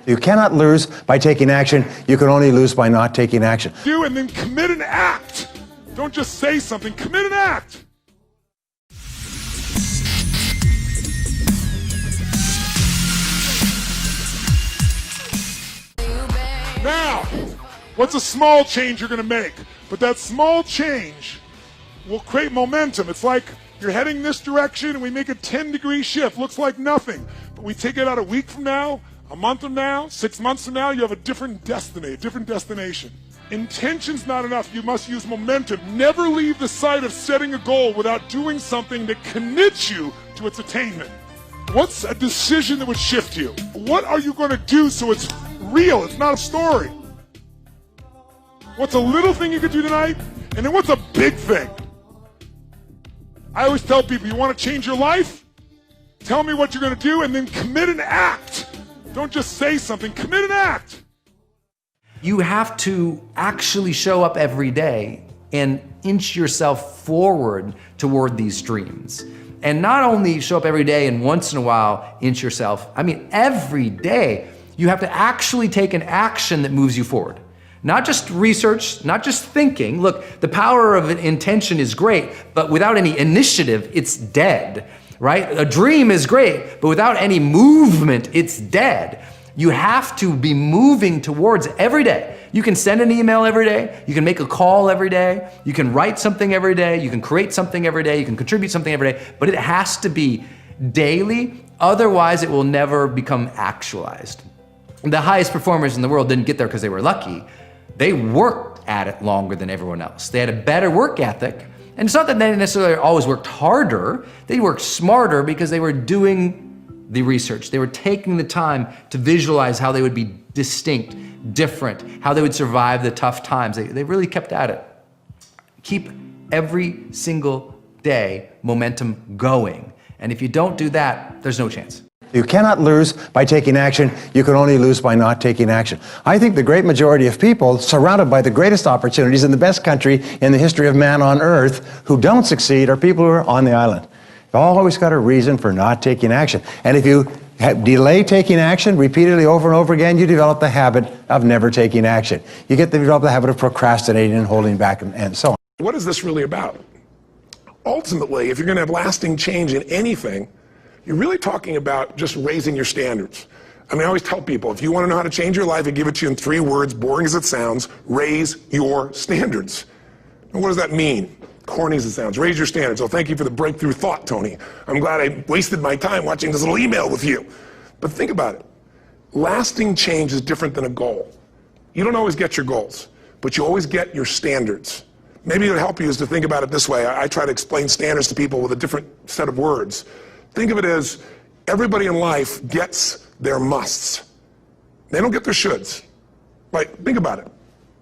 You cannot lose by taking action. You can only lose by not taking action. Do and then commit an act. Don't just say something, commit an act. Now, what's a small change you're going to make? But that small change will create momentum. It's like you're heading this direction and we make a 10-degree shift. Looks like nothing. But we take it out a week from now, a month from now, 6 months from now, you have a different destiny, a different destination. Intention's not enough. You must use momentum. Never leave the sight of setting a goal without doing something that commits you to its attainment. What's a decision that would shift you? What are you going to do so it's real? It's not a story. What's a little thing you could do tonight? And then what's a big thing? I always tell people, you want to change your life? Tell me what you're going to do and then commit an act. Don't just say something, commit an act. You have to actually show up every day and inch yourself forward toward these dreams. And not only show up every day and once in a while inch yourself, I mean every day you have to actually take an action that moves you forward. Not just research, not just thinking. Look, the power of an intention is great, but without any initiative, it's dead, right? A dream is great, but without any movement, it's dead. You have to be moving towards every day. You can send an email every day, you can make a call every day, you can write something every day, you can create something every day, you can contribute something every day, but it has to be daily, otherwise it will never become actualized. The highest performers in the world didn't get there because they were lucky. They worked at it longer than everyone else. They had a better work ethic. And it's not that they necessarily always worked harder, they worked smarter because they were doing the research. They were taking the time to visualize how they would be distinct, different, how they would survive the tough times. They really kept at it. Keep every single day momentum going. And if you don't do that, there's no chance. You cannot lose by taking action. You can only lose by not taking action. I think the great majority of people surrounded by the greatest opportunities in the best country in the history of man on earth who don't succeed are people who are on the island. You've always got a reason for not taking action. And if you delay taking action repeatedly over and over again, you develop the habit of never taking action. You develop the habit of procrastinating and holding back and so on. What is this really about? Ultimately, if you're going to have lasting change in anything, you're really talking about just raising your standards. I mean, I always tell people, if you want to know how to change your life, I give it to you in 3 words, boring as it sounds: raise your standards. And what does that mean? Corny as it sounds. Raise your standards. Oh, thank you for the breakthrough thought, Tony. I'm glad I wasted my time watching this little email with you. But think about it. Lasting change is different than a goal. You don't always get your goals, but you always get your standards. Maybe it would help you is to think about it this way. I try to explain standards to people with a different set of words. Think of it as everybody in life gets their musts. They don't get their shoulds. Like, think about it.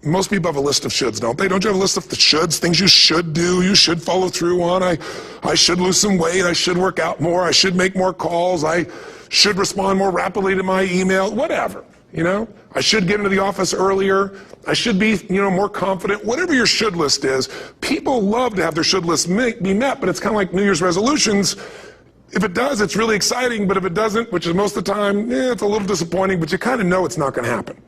Most people have a list of shoulds, don't they? Don't you have a list of the shoulds, things you should do, you should follow through on? I should lose some weight, I should work out more, I should make more calls, I should respond more rapidly to my email, whatever, you know? I should get into the office earlier, I should be, more confident. Whatever your should list is, people love to have their should list be met, but it's kind of like New Year's resolutions. If it does, it's really exciting, but if it doesn't, which is most of the time, it's a little disappointing, but you kind of know it's not going to happen.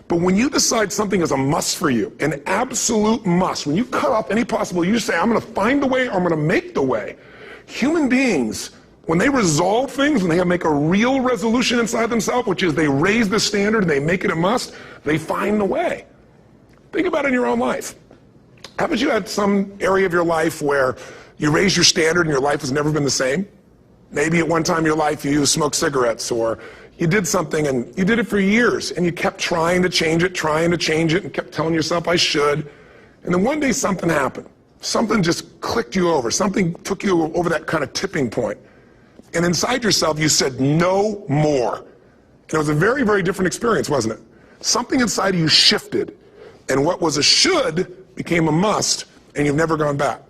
But when you decide something is a must for you, an absolute must, when you cut off any possible, you say, I'm going to find the way, or I'm going to make the way. Human beings, when they resolve things, when they make a real resolution inside themselves, which is they raise the standard and they make it a must, they find the way. Think about it in your own life. Haven't you had some area of your life where you raise your standard and your life has never been the same? Maybe at one time in your life you smoked cigarettes, or you did something and you did it for years and you kept trying to change it and kept telling yourself I should. And then one day something happened. Something just clicked you over. Something took you over that kind of tipping point. And inside yourself you said no more. And it was a very, very different experience, wasn't it? Something inside of you shifted, and what was a should became a must, and you've never gone back.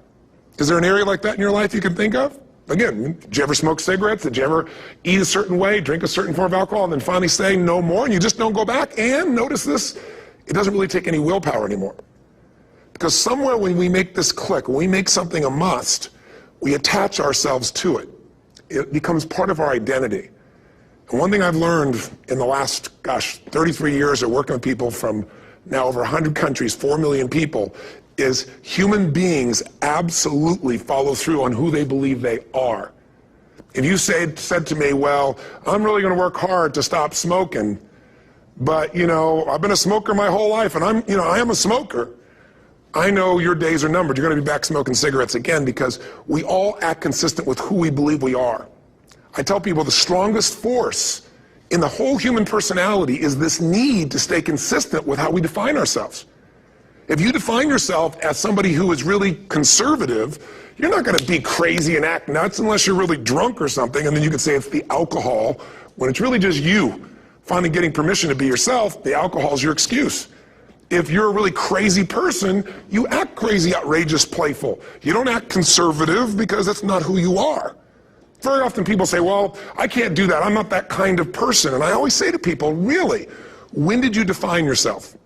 Is there an area like that in your life you can think of? Again, did you ever smoke cigarettes? Did you ever eat a certain way, drink a certain form of alcohol, and then finally say no more, and you just don't go back? And notice this, it doesn't really take any willpower anymore. Because somewhere when we make this click, when we make something a must, we attach ourselves to it. It becomes part of our identity. And one thing I've learned in the last, 33 years of working with people from now over 100 countries, 4 million people, is human beings absolutely follow through on who they believe they are. If you said to me, well, I'm really going to work hard to stop smoking, but, I've been a smoker my whole life, and I am a smoker, I know your days are numbered. You're going to be back smoking cigarettes again, because we all act consistent with who we believe we are. I tell people the strongest force in the whole human personality is this need to stay consistent with how we define ourselves. If you define yourself as somebody who is really conservative, you're not going to be crazy and act nuts unless you're really drunk or something, and then you could say it's the alcohol, when it's really just you finally getting permission to be yourself. The alcohol is your excuse. If you're a really crazy person, you act crazy, outrageous, playful. You don't act conservative because that's not who you are. Very often people say, well, I can't do that. I'm not that kind of person. And I always say to people, really, when did you define yourself?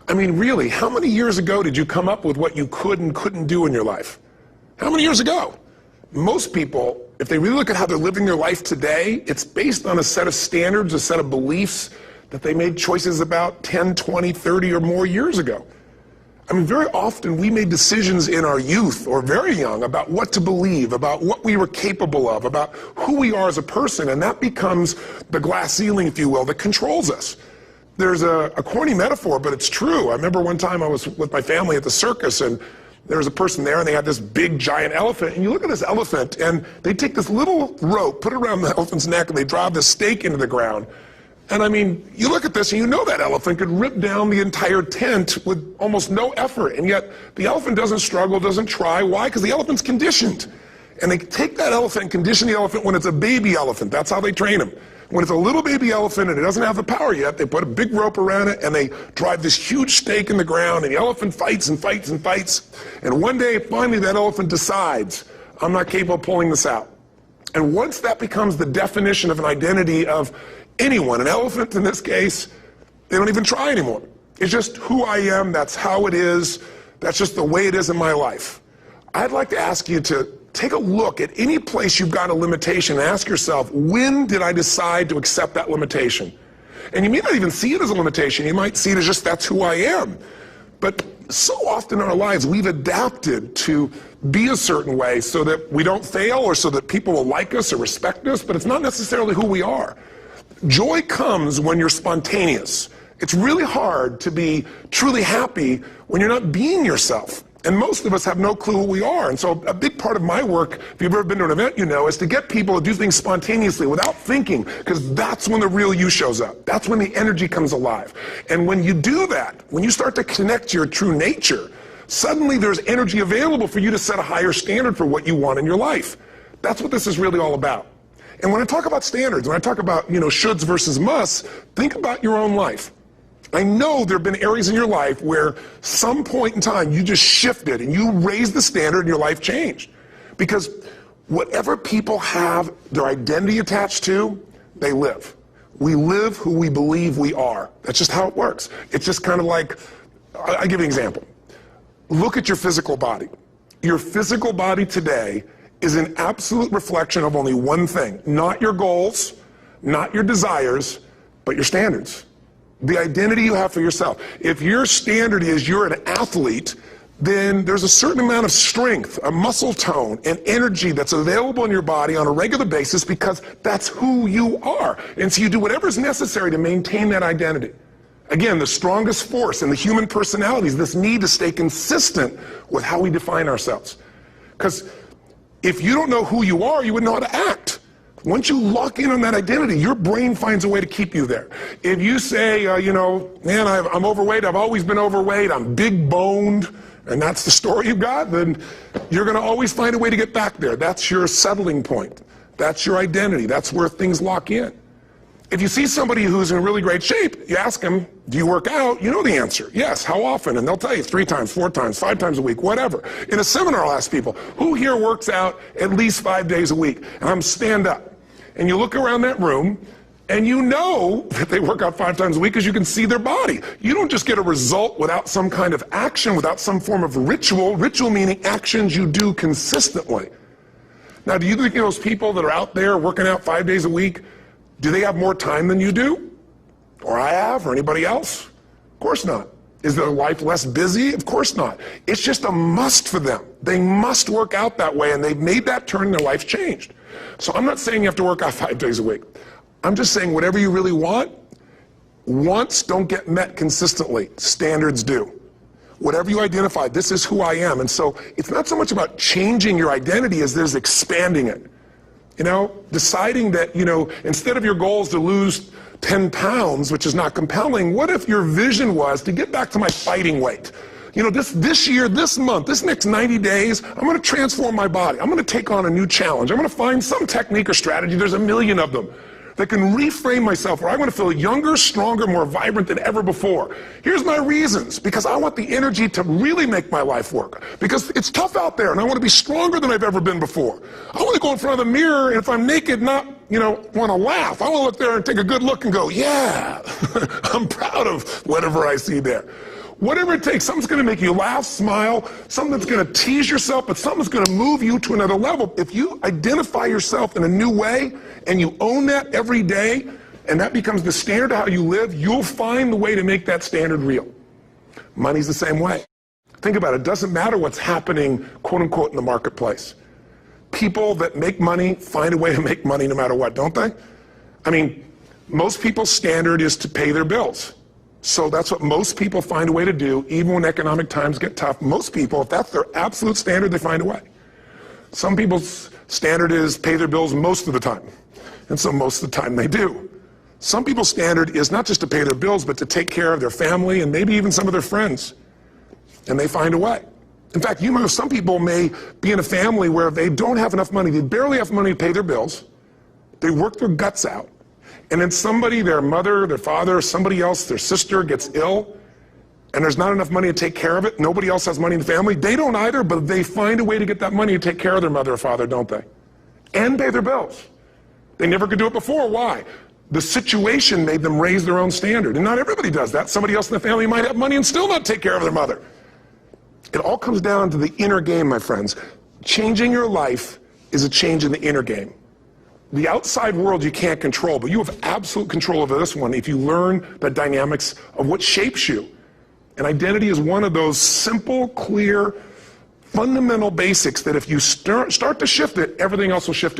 I mean, really, how many years ago did you come up with what you could and couldn't do in your life? How many years ago? Most people, if they really look at how they're living their life today, it's based on a set of standards, a set of beliefs that they made choices about 10, 20, 30 or more years ago. I mean, very often we made decisions in our youth or very young about what to believe, about what we were capable of, about who we are as a person, and that becomes the glass ceiling, if you will, that controls us. There's a corny metaphor, but it's true. I remember one time I was with my family at the circus, and there was a person there, and they had this big, giant elephant, and you look at this elephant, and they take this little rope, put it around the elephant's neck, and they drive this stake into the ground. And I mean, you look at this and you know that elephant could rip down the entire tent with almost no effort. And yet the elephant doesn't struggle, doesn't try. Why? Because the elephant's conditioned. And they take that elephant and condition the elephant when it's a baby elephant. That's how they train him. When it's a little baby elephant and it doesn't have the power yet, they put a big rope around it and they drive this huge stake in the ground, and the elephant fights and fights and fights. And one day, finally, that elephant decides, I'm not capable of pulling this out. And once that becomes the definition of an identity of anyone, an elephant in this case, they don't even try anymore. It's just who I am, that's how it is, that's just the way it is in my life. I'd like to ask you to take a look at any place you've got a limitation and ask yourself, when did I decide to accept that limitation? And you may not even see it as a limitation, you might see it as just that's who I am. But so often in our lives, we've adapted to be a certain way so that we don't fail or so that people will like us or respect us, but it's not necessarily who we are. Joy comes when you're spontaneous. It's really hard to be truly happy when you're not being yourself. And most of us have no clue who we are. And so a big part of my work, if you've ever been to an event, you know, is to get people to do things spontaneously without thinking, because that's when the real you shows up. That's when the energy comes alive. And when you do that, when you start to connect to your true nature, suddenly there's energy available for you to set a higher standard for what you want in your life. That's what this is really all about. And when I talk about standards, when I talk about, shoulds versus musts, think about your own life. I know there have been areas in your life where some point in time you just shifted and you raised the standard and your life changed. Because whatever people have their identity attached to, they live. We live who we believe we are. That's just how it works. It's just kind of like, I'll give you an example. Look at your physical body. Your physical body today is an absolute reflection of only one thing. Not your goals, not your desires, but your standards. The identity you have for yourself. If your standard is you're an athlete, then there's a certain amount of strength, a muscle tone, and energy that's available in your body on a regular basis because that's who you are. And so you do whatever is necessary to maintain that identity. Again, the strongest force in the human personality is this need to stay consistent with how we define ourselves. Because if you don't know who you are, you wouldn't know how to act. Once you lock in on that identity, your brain finds a way to keep you there. If you say, man, I'm overweight, I've always been overweight, I'm big boned, and that's the story you've got, then you're going to always find a way to get back there. That's your settling point. That's your identity. That's where things lock in. If you see somebody who's in really great shape, you ask them, do you work out? You know the answer. Yes. How often? And they'll tell you 3 times, 4 times, 5 times a week, whatever. In a seminar, I'll ask people, who here works out at least 5 days a week? And I'm stand up. And you look around that room, and you know that they work out 5 times a week because you can see their body. You don't just get a result without some kind of action, without some form of ritual. Ritual meaning actions you do consistently. Now, do you think those people that are out there working out 5 days a week, Do they have more time than you do? Or I have, or anybody else? Of course not. Is their life less busy? Of course not. It's just a must for them. They must work out that way, and they've made that turn and their life's changed. So I'm not saying you have to work out 5 days a week. I'm just saying whatever you really want, wants don't get met consistently. Standards do. Whatever you identify, this is who I am. And so it's not so much about changing your identity as there's expanding it. You know, deciding that, you know, instead of your goal is to lose 10 pounds, which is not compelling, what if your vision was to get back to my fighting weight? You know, this year, this month, this next 90 days, I'm going to transform my body. I'm going to take on a new challenge. I'm going to find some technique or strategy, there's a million of them, that can reframe myself where I want to feel younger, stronger, more vibrant than ever before. Here's my reasons. Because I want the energy to really make my life work. Because it's tough out there, and I want to be stronger than I've ever been before. I want to go in front of the mirror, and if I'm naked, not, you know, want to laugh. I want to look there and take a good look and go, yeah, I'm proud of whatever I see there. Whatever it takes, something's going to make you laugh, smile, something that's going to tease yourself, but something's going to move you to another level. If you identify yourself in a new way and you own that every day, and that becomes the standard of how you live, you'll find the way to make that standard real. Money's the same way. Think about it. It doesn't matter what's happening, quote unquote, in the marketplace. People that make money find a way to make money no matter what, don't they? I mean, most people's standard is to pay their bills. So that's what most people find a way to do, even when economic times get tough. Most people, if that's their absolute standard, they find a way. Some people's standard is pay their bills most of the time. And so most of the time they do. Some people's standard is not just to pay their bills, but to take care of their family and maybe even some of their friends. And they find a way. In fact, you know, some people may be in a family where they don't have enough money. They barely have money to pay their bills. They work their guts out. And then somebody, their mother, their father, somebody else, their sister gets ill, and there's not enough money to take care of it. Nobody else has money in the family. They don't either, but they find a way to get that money to take care of their mother or father, don't they? And pay their bills. They never could do it before. Why? The situation made them raise their own standard. And not everybody does that. Somebody else in the family might have money and still not take care of their mother. It all comes down to the inner game, my friends. Changing your life is a change in the inner game. The outside world you can't control, but you have absolute control over this one if you learn the dynamics of what shapes you. And identity is one of those simple, clear, fundamental basics that if you start to shift it, everything else will shift.